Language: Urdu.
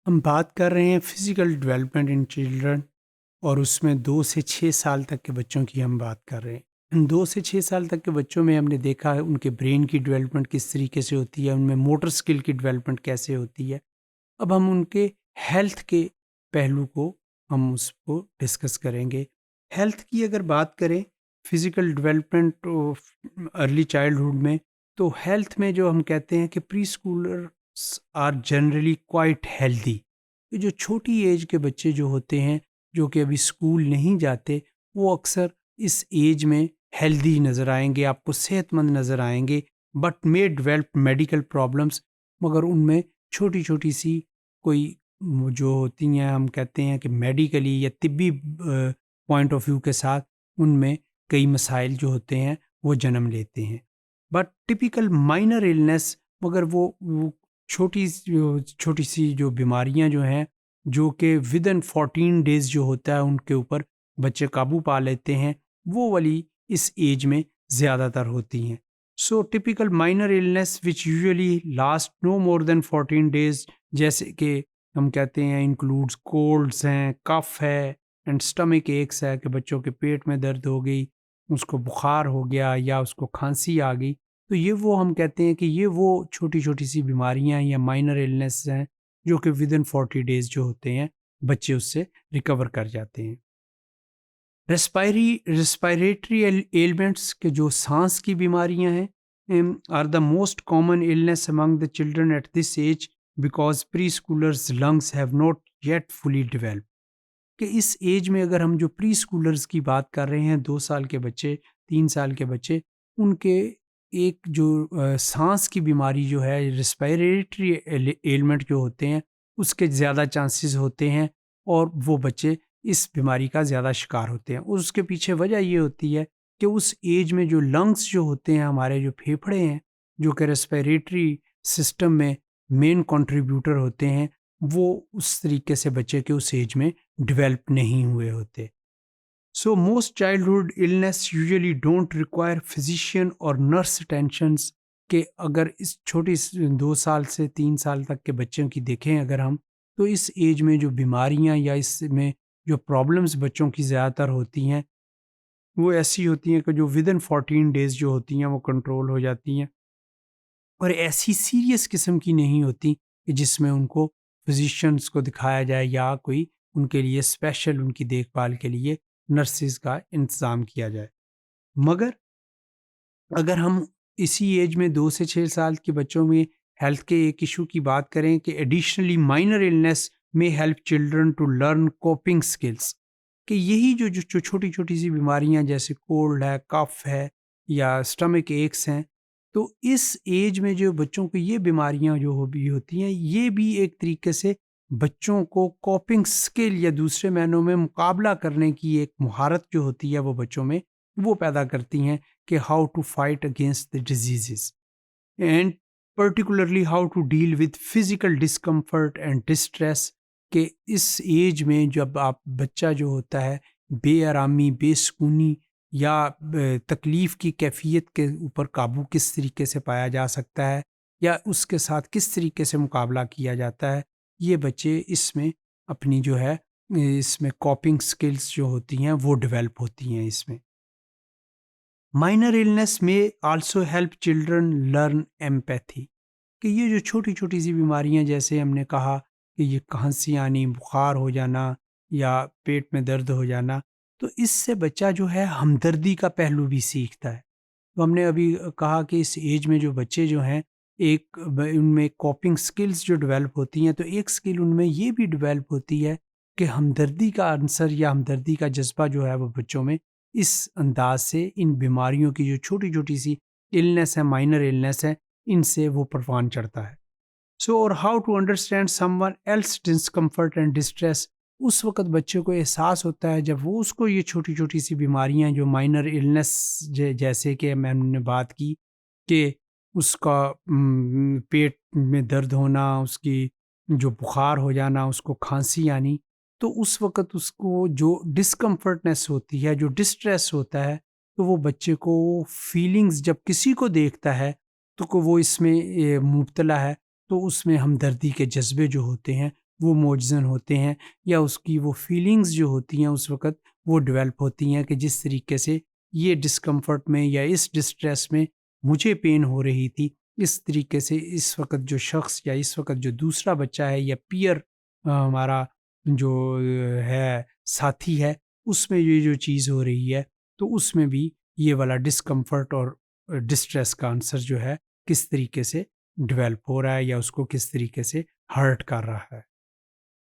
ہم بات کر رہے ہیں فزیکل ڈیولپمنٹ ان چلڈرن، اور اس میں 2 سے 6 سال تک کے بچوں کی ہم بات کر رہے ہیں۔ 2 سے 6 سال تک کے بچوں میں ہم نے دیکھا ہے ان کے برین کی ڈیولپمنٹ کس طریقے سے ہوتی ہے، ان میں موٹر اسکل کی ڈیولپمنٹ کیسے ہوتی ہے۔ اب ہم ان کے ہیلتھ کے پہلو کو ہم اس کو ڈسکس کریں گے۔ ہیلتھ کی اگر بات کریں، فزیکل ڈیولپمنٹ ارلی چائلڈہڈ میں، تو ہیلتھ میں جو ہم کہتے ہیں کہ preschoolers are generally quite healthy. جو چھوٹی ایج کے بچے جو ہوتے ہیں، جو کہ ابھی اسکول نہیں جاتے، وہ اکثر اس ایج میں ہیلدی نظر آئیں گے، آپ کو صحت مند نظر آئیں گے، but may develop medical problems. مگر ان میں چھوٹی چھوٹی سی کوئی جو ہوتی ہیں، ہم کہتے ہیں کہ میڈیکلی یا طبی پوائنٹ آف ویو کے ساتھ ان میں کئی مسائل جو ہوتے ہیں وہ جنم لیتے ہیں۔ بٹ ٹپیکل مائنر النس، مگر وہ چھوٹی سی جو بیماریاں جو ہیں، جو کہ ودن 14 ڈیز جو ہوتا ہے ان کے اوپر بچے قابو پا لیتے ہیں، وہ والی اس ایج میں زیادہ تر ہوتی ہیں۔ سو ٹپیکل مائنر النس وچ یوزلی لاسٹ نو مور دین 14 ڈیز، جیسے کہ ہم کہتے ہیں انکلوڈس کولڈس ہیں، کف ہے، اینڈ اسٹمک ایکس ہے، کہ بچوں کے پیٹ میں درد ہو گئی، اس کو بخار ہو گیا یا اس کو کھانسی آ گئی، تو یہ وہ ہم کہتے ہیں کہ یہ وہ چھوٹی چھوٹی سی بیماریاں یا مائنر النس ہیں جو کہ ودن 40 ڈیز جو ہوتے ہیں بچے اس سے ریکور کر جاتے ہیں۔ ریسپائریٹری ایلمنٹس کے جو سانس کی بیماریاں ہیں are the most common illness among the children at this age because preschoolers lungs have not yet fully developed۔ کہ اس ایج میں اگر ہم جو پری اسکولرز کی بات کر رہے ہیں، 2 سال کے بچے، 3 سال کے بچے، ان کے ایک جو سانس کی بیماری جو ہے، ریسپائریٹری ایلمنٹ جو ہوتے ہیں، اس کے زیادہ چانسز ہوتے ہیں، اور وہ بچے اس بیماری کا زیادہ شکار ہوتے ہیں۔ اور اس کے پیچھے وجہ یہ ہوتی ہے کہ اس ایج میں جو لنگس جو ہوتے ہیں، ہمارے جو پھیپھڑے ہیں، جو کہ ریسپائریٹری سسٹم میں مین کنٹریبیوٹر ہوتے ہیں، وہ اس طریقے سے بچے کے اس ایج میں ڈیولپ نہیں ہوئے ہوتے۔ So most childhood illness usually don't require physician اور نرس اٹینشنس، کہ اگر اس چھوٹی 2 سال سے 3 سال تک کے بچوں کی دیکھیں اگر ہم، تو اس ایج میں جو بیماریاں یا اس میں جو پرابلمس بچوں کی زیادہ تر ہوتی ہیں، وہ ایسی ہوتی ہیں کہ جو ودن 14 ڈیز جو ہوتی ہیں وہ کنٹرول ہو جاتی ہیں، اور ایسی سیریس قسم کی نہیں ہوتی کہ جس میں ان کو فزیشینس کو دکھایا جائے یا کوئی ان کے لیے اسپیشل ان کی دیکھ بھال کے لیے نرسز کا انتظام کیا جائے۔ مگر اگر ہم اسی ایج میں 2 سے 6 سال کے بچوں میں ہیلتھ کے ایک ایشو کی بات کریں کہ ایڈیشنلی مائنر النس میں help children to learn coping skills, کہ یہی جو چھوٹی چھوٹی سی بیماریاں جیسے کولڈ ہے، کف ہے، یا اسٹمک ایکس ہیں، تو اس ایج میں جو بچوں کو یہ بیماریاں جو بھی ہوتی ہیں، یہ بھی ایک طریقے سے بچوں کو کوپنگ سکل یا دوسرے معنوں میں مقابلہ کرنے کی ایک مہارت جو ہوتی ہے وہ بچوں میں وہ پیدا کرتی ہیں، کہ how to fight against the diseases and particularly how to deal with physical discomfort and distress۔ کہ اس ایج میں جب آپ بچہ جو ہوتا ہے بے آرامی، بے سکونی یا تکلیف کی کیفیت کے اوپر قابو کس طریقے سے پایا جا سکتا ہے، یا اس کے ساتھ کس طریقے سے مقابلہ کیا جاتا ہے، یہ بچے اس میں اپنی جو ہے اس میں کوپنگ سکلز جو ہوتی ہیں وہ ڈیولپ ہوتی ہیں۔ اس میں مائنر النس میں also help children learn empathy, کہ یہ جو چھوٹی چھوٹی سی بیماریاں جیسے ہم نے کہا کہ یہ کھانسی آنی، بخار ہو جانا یا پیٹ میں درد ہو جانا، تو اس سے بچہ جو ہے ہمدردی کا پہلو بھی سیکھتا ہے۔ تو ہم نے ابھی کہا کہ اس ایج میں جو بچے جو ہیں، ایک ان میں کوپنگ سکلز جو ڈیولپ ہوتی ہیں، تو ایک سکل ان میں یہ بھی ڈیولپ ہوتی ہے کہ ہمدردی کا عنصر یا ہمدردی کا جذبہ جو ہے وہ بچوں میں اس انداز سے ان بیماریوں کی جو چھوٹی چھوٹی سی النس ہے، مائنر النس ہے، ان سے وہ پروان چڑھتا ہے۔ سو اور how to understand someone else discomfort and distress, اس وقت بچے کو احساس ہوتا ہے جب وہ اس کو یہ چھوٹی چھوٹی سی بیماریاں جو مائنر النس جیسے کہ میں نے بات کی کہ اس کا پیٹ میں درد ہونا، اس کی جو بخار ہو جانا، اس کو کھانسی آنی، تو اس وقت اس کو جو ڈسکمفرٹنس ہوتی ہے، جو ڈسٹریس ہوتا ہے، تو وہ بچے کو فیلنگز جب کسی کو دیکھتا ہے تو وہ اس میں مبتلا ہے، تو اس میں ہمدردی کے جذبے جو ہوتے ہیں وہ موجزن ہوتے ہیں، یا اس کی وہ فیلنگز جو ہوتی ہیں اس وقت وہ ڈیولپ ہوتی ہیں کہ جس طریقے سے یہ ڈسکمفرٹ میں یا اس ڈسٹریس میں مجھے پین ہو رہی تھی، اس طریقے سے اس وقت جو شخص یا اس وقت جو دوسرا بچہ ہے یا پیئر ہمارا جو ہے ساتھی ہے، اس میں یہ جو چیز ہو رہی ہے تو اس میں بھی یہ والا ڈسکمفرٹ اور ڈسٹریس کا آنسر جو ہے کس طریقے سے ڈیولپ ہو رہا ہے یا اس کو کس طریقے سے ہرٹ کر رہا ہے۔